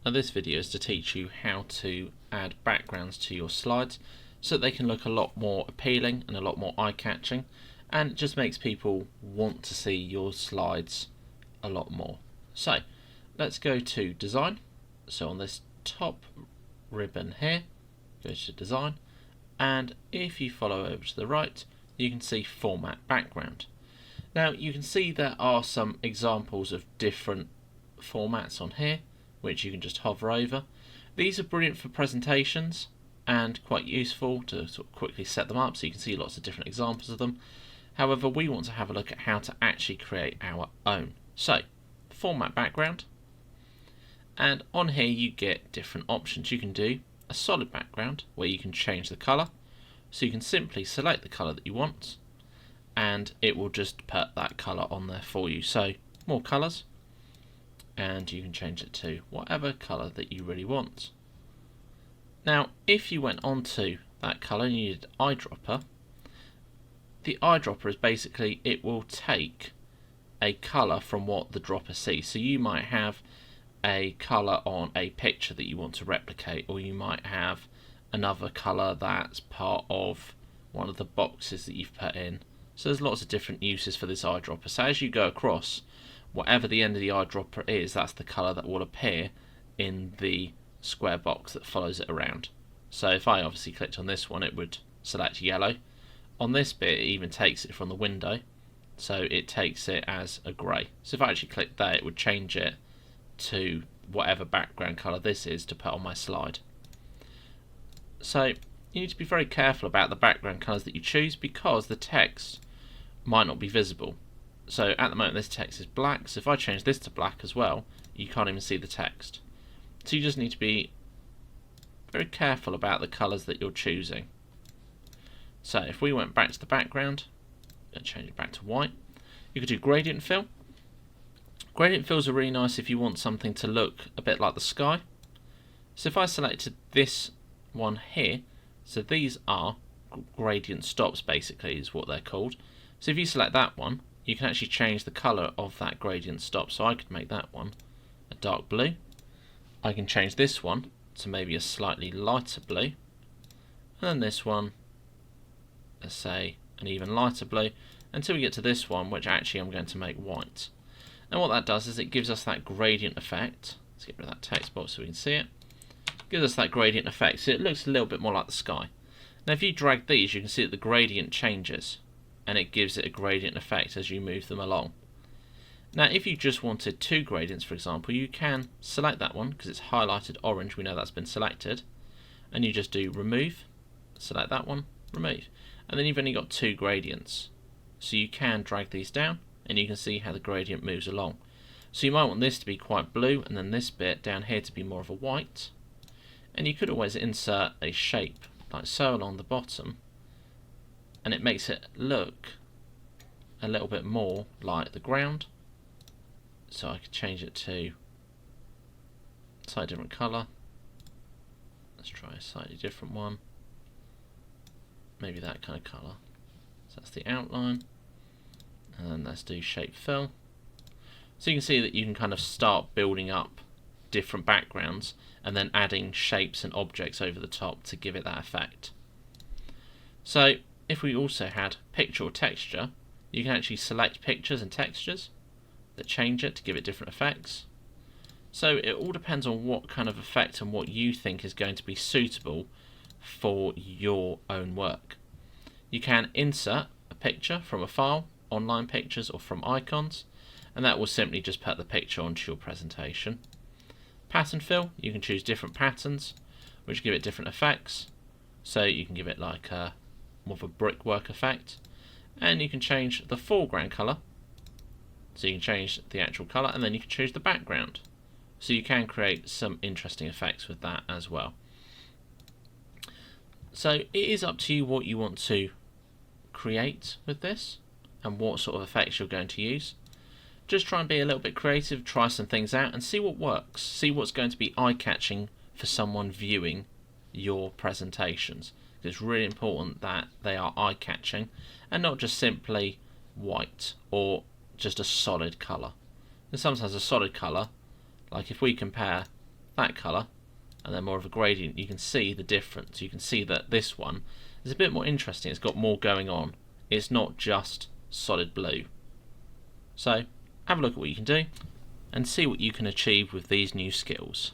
Now this video is to teach you how to add backgrounds to your slides so that they can look a lot more appealing and a lot more eye-catching, and it just makes people want to see your slides a lot more. So let's go to design. So on this top ribbon here, go to design, and if you follow over to the right you can see format background. Now you can see there are some examples of different formats on here which you can just hover over. These are brilliant for presentations and quite useful to sort of quickly set them up, so you can see lots of different examples of them. However, we want to have a look at how to actually create our own. So format background, and on here you get different options. You can do a solid background where you can change the colour, so you can simply select the colour that you want and it will just put that colour on there for you. So more colours, and you can change it to whatever colour that you really want. Now if you went on to that colour and you needed eyedropper, the eyedropper is basically, it will take a colour from what the dropper sees. So you might have a colour on a picture that you want to replicate, or you might have another colour that's part of one of the boxes that you've put in. So there's lots of different uses for this eyedropper. So as you go across, whatever the end of the eyedropper is, that's the colour that will appear in the square box that follows it around. So if I obviously clicked on this one, it would select yellow. On this bit it even takes it from the window, so it takes it as a grey. So if I actually click there, it would change it to whatever background colour this is to put on my slide. So you need to be very careful about the background colours that you choose, because the text might not be visible. So at the moment this text is black, so if I change this to black as well, you can't even see the text. So you just need to be very careful about the colours that you're choosing. So if we went back to the background and change it back to white, you could do gradient fill. Gradient fills are really nice if you want something to look a bit like the sky. So if I selected this one here, so these are gradient stops basically is what they're called. So if you select that one, you can actually change the colour of that gradient stop. So I could make that one a dark blue. I can change this one to maybe a slightly lighter blue, and then this one, let's say an even lighter blue, until we get to this one, which actually I'm going to make white. And what that does is it gives us that gradient effect. Let's get rid of that text box so we can see it. It gives us that gradient effect, so it looks a little bit more like the sky. Now if you drag these, you can see that the gradient changes, and it gives it a gradient effect as you move them along. Now if you just wanted two gradients, for example, you can select that one because it's highlighted orange, we know that's been selected, and you just do remove, select that one, remove, and then you've only got two gradients. So you can drag these down and you can see how the gradient moves along. So you might want this to be quite blue and then this bit down here to be more of a white, and you could always insert a shape like so along the bottom, and it makes it look a little bit more like the ground. So I could change it to a slightly different colour. Let's try a slightly different one, maybe that kind of colour. So that's the outline, and then let's do shape fill. So you can see that you can kind of start building up different backgrounds and then adding shapes and objects over the top to give it that effect. So if we also had picture or texture, you can actually select pictures and textures that change it to give it different effects. So it all depends on what kind of effect and what you think is going to be suitable for your own work. You can insert a picture from a file, online pictures, or from icons, and that will simply just put the picture onto your presentation. Pattern fill, you can choose different patterns which give it different effects. So you can give it like a more of a brickwork effect, and you can change the foreground colour, so you can change the actual colour, and then you can choose the background. So you can create some interesting effects with that as well. So it is up to you what you want to create with this and what sort of effects you're going to use. Just try and be a little bit creative, try some things out and see what works. See what's going to be eye-catching for someone viewing your presentations. It's really important that they are eye-catching and not just simply white or just a solid colour. And sometimes a solid colour, like if we compare that colour and then more of a gradient, you can see the difference. You can see that this one is a bit more interesting. It's got more going on. It's not just solid blue. So have a look at what you can do and see what you can achieve with these new skills.